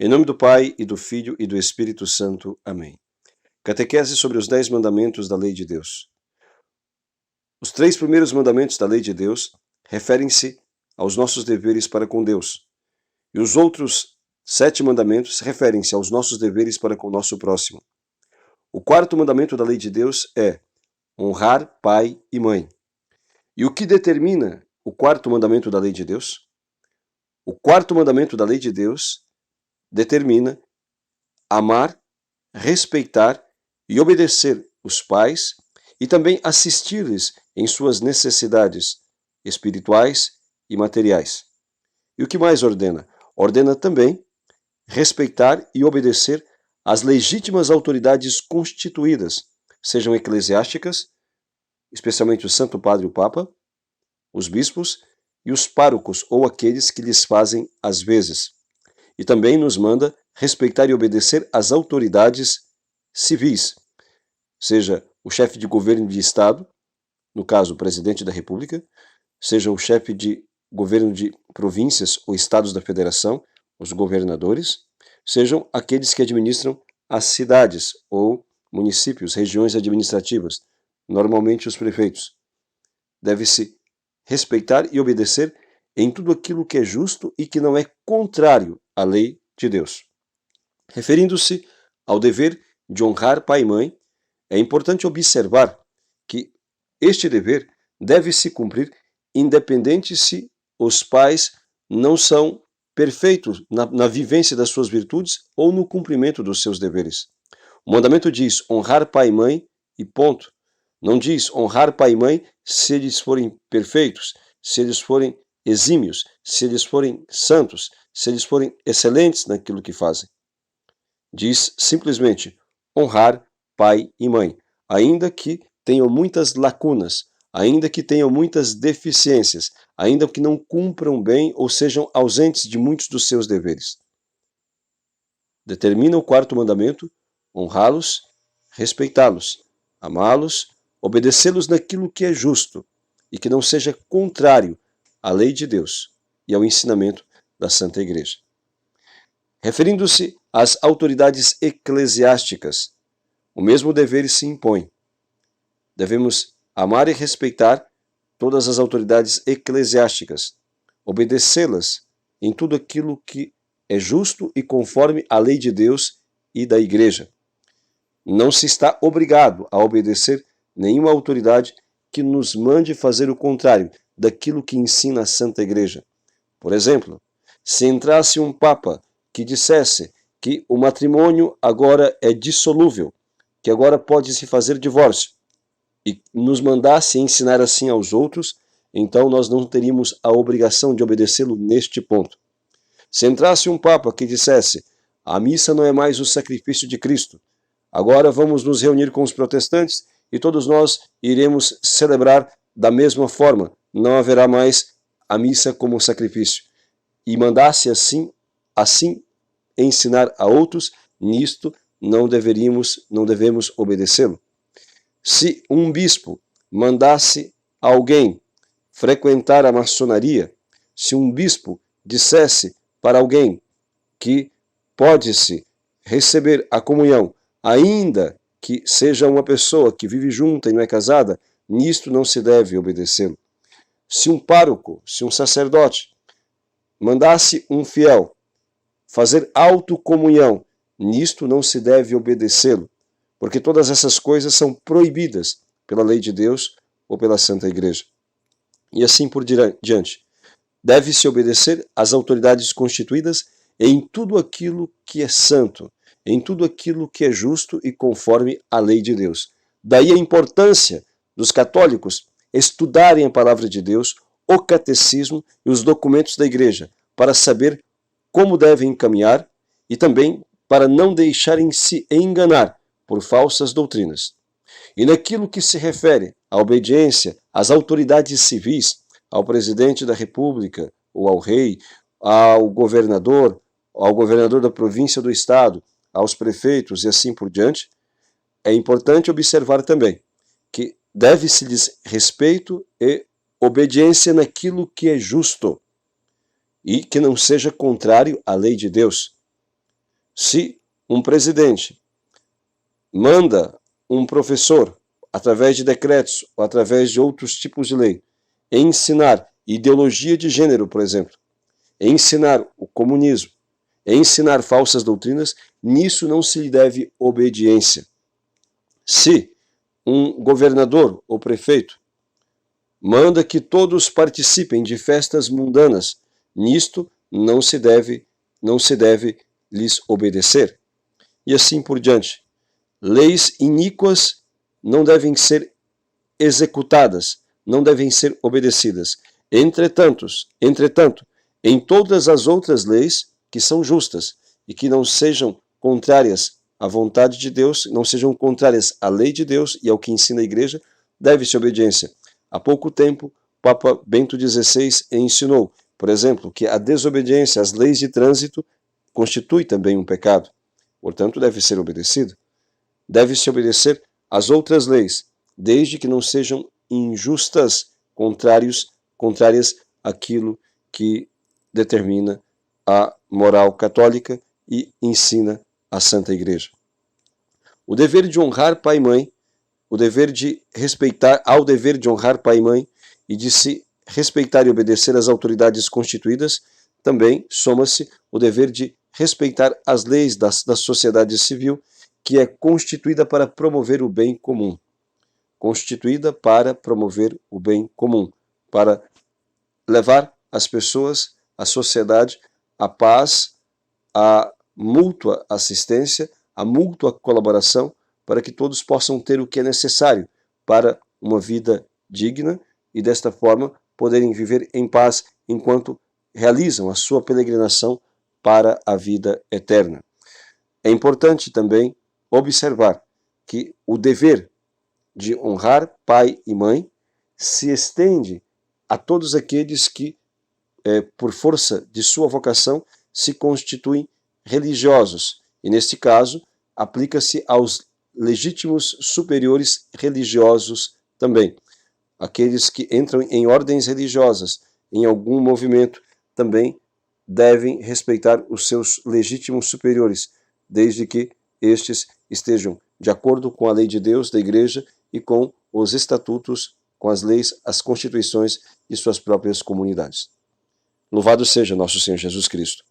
Em nome do Pai, e do Filho, e do Espírito Santo. Amém. Catequese sobre os 10 mandamentos da lei de Deus. Os 3 primeiros mandamentos da lei de Deus referem-se aos nossos deveres para com Deus. E os outros 7 mandamentos referem-se aos nossos deveres para com o nosso próximo. O 4º mandamento da lei de Deus é honrar pai e mãe. E o que determina o 4º mandamento da lei de Deus? O 4º mandamento da lei de Deus determina amar, respeitar e obedecer os pais e também assistir-lhes em suas necessidades espirituais e materiais. E o que mais ordena? Ordena também respeitar e obedecer às legítimas autoridades constituídas, sejam eclesiásticas, especialmente o Santo Padre e o Papa, os bispos e os párocos ou aqueles que lhes fazem as vezes. E também nos manda respeitar e obedecer às autoridades civis, seja o chefe de governo de Estado, no caso o presidente da República, seja o chefe de governo de províncias ou estados da federação, os governadores, sejam aqueles que administram as cidades ou municípios, regiões administrativas, normalmente os prefeitos. Deve-se respeitar e obedecer em tudo aquilo que é justo e que não é contrário à lei de Deus. Referindo-se ao dever de honrar pai e mãe, é importante observar que este dever deve se cumprir independente se os pais não são perfeitos na vivência das suas virtudes ou no cumprimento dos seus deveres. O mandamento diz honrar pai e mãe e ponto. Não diz honrar pai e mãe se eles forem perfeitos, se eles forem exímios, se eles forem santos, se eles forem excelentes naquilo que fazem. Diz simplesmente honrar pai e mãe, ainda que tenham muitas lacunas, ainda que tenham muitas deficiências, ainda que não cumpram bem ou sejam ausentes de muitos dos seus deveres. Determina o 4º mandamento honrá-los, respeitá-los, amá-los, obedecê-los naquilo que é justo e que não seja contrário à lei de Deus e ao ensinamento da Santa Igreja. Referindo-se às autoridades eclesiásticas, o mesmo dever se impõe. Devemos amar e respeitar todas as autoridades eclesiásticas, obedecê-las em tudo aquilo que é justo e conforme à lei de Deus e da Igreja. Não se está obrigado a obedecer nenhuma autoridade que nos mande fazer o contrário daquilo que ensina a Santa Igreja. Por exemplo, se entrasse um Papa que dissesse que o matrimônio agora é dissolúvel, que agora pode-se fazer divórcio, e nos mandasse ensinar assim aos outros, então nós não teríamos a obrigação de obedecê-lo neste ponto. Se entrasse um Papa que dissesse a missa não é mais o sacrifício de Cristo, agora vamos nos reunir com os protestantes e todos nós iremos celebrar da mesma forma, não haverá mais a missa como sacrifício, e mandasse assim ensinar a outros, nisto não devemos obedecê-lo. Se um bispo mandasse alguém frequentar a maçonaria, se um bispo dissesse para alguém que pode-se receber a comunhão, ainda que seja uma pessoa que vive junta e não é casada, nisto não se deve obedecê-lo. Se um pároco, se um sacerdote mandasse um fiel fazer autocomunhão, nisto não se deve obedecê-lo, porque todas essas coisas são proibidas pela lei de Deus ou pela Santa Igreja. E assim por diante. Deve-se obedecer às autoridades constituídas em tudo aquilo que é santo, em tudo aquilo que é justo e conforme à lei de Deus. Daí a importância dos católicos estudarem a palavra de Deus, o catecismo e os documentos da Igreja, para saber como devem caminhar e também para não deixarem se enganar por falsas doutrinas. E naquilo que se refere à obediência às autoridades civis, ao presidente da República, ou ao rei, ao governador da província ou do estado, aos prefeitos e assim por diante, é importante observar também que deve-se-lhes respeito e obediência naquilo que é justo e que não seja contrário à lei de Deus. Se um presidente manda um professor, através de decretos ou através de outros tipos de lei, ensinar ideologia de gênero, por exemplo, ensinar o comunismo, ensinar falsas doutrinas, nisso não se lhe deve obediência. Se um governador ou prefeito manda que todos participem de festas mundanas, nisto não se deve lhes obedecer. E assim por diante. Leis iníquas não devem ser executadas, não devem ser obedecidas. Entretanto, em todas as outras leis que são justas e que não sejam contrárias à vontade de Deus, não sejam contrárias à lei de Deus e ao que ensina a igreja, deve-se obediência. Há pouco tempo, o Papa Bento XVI ensinou, por exemplo, que a desobediência às leis de trânsito constitui também um pecado. Portanto, deve ser obedecido. Deve-se obedecer às outras leis, desde que não sejam injustas, contrárias àquilo que determina a moral católica e ensina a Santa Igreja. O dever de honrar pai e mãe, o dever de respeitar, ao dever de honrar pai e mãe e de se respeitar e obedecer às autoridades constituídas, também soma-se o dever de respeitar as leis da sociedade civil, que é constituída para promover o bem comum. Constituída para promover o bem comum, para levar as pessoas, a sociedade, a paz, a mútua assistência, a mútua colaboração, para que todos possam ter o que é necessário para uma vida digna e, desta forma, poderem viver em paz enquanto realizam a sua peregrinação para a vida eterna. É importante também observar que o dever de honrar pai e mãe se estende a todos aqueles que, por força de sua vocação, se constituem religiosos. E, neste caso, aplica-se aos legítimos superiores religiosos também. Aqueles que entram em ordens religiosas, em algum movimento, também devem respeitar os seus legítimos superiores, desde que estes estejam de acordo com a lei de Deus, da Igreja, e com os estatutos, com as leis, as constituições de suas próprias comunidades. Louvado seja nosso Senhor Jesus Cristo.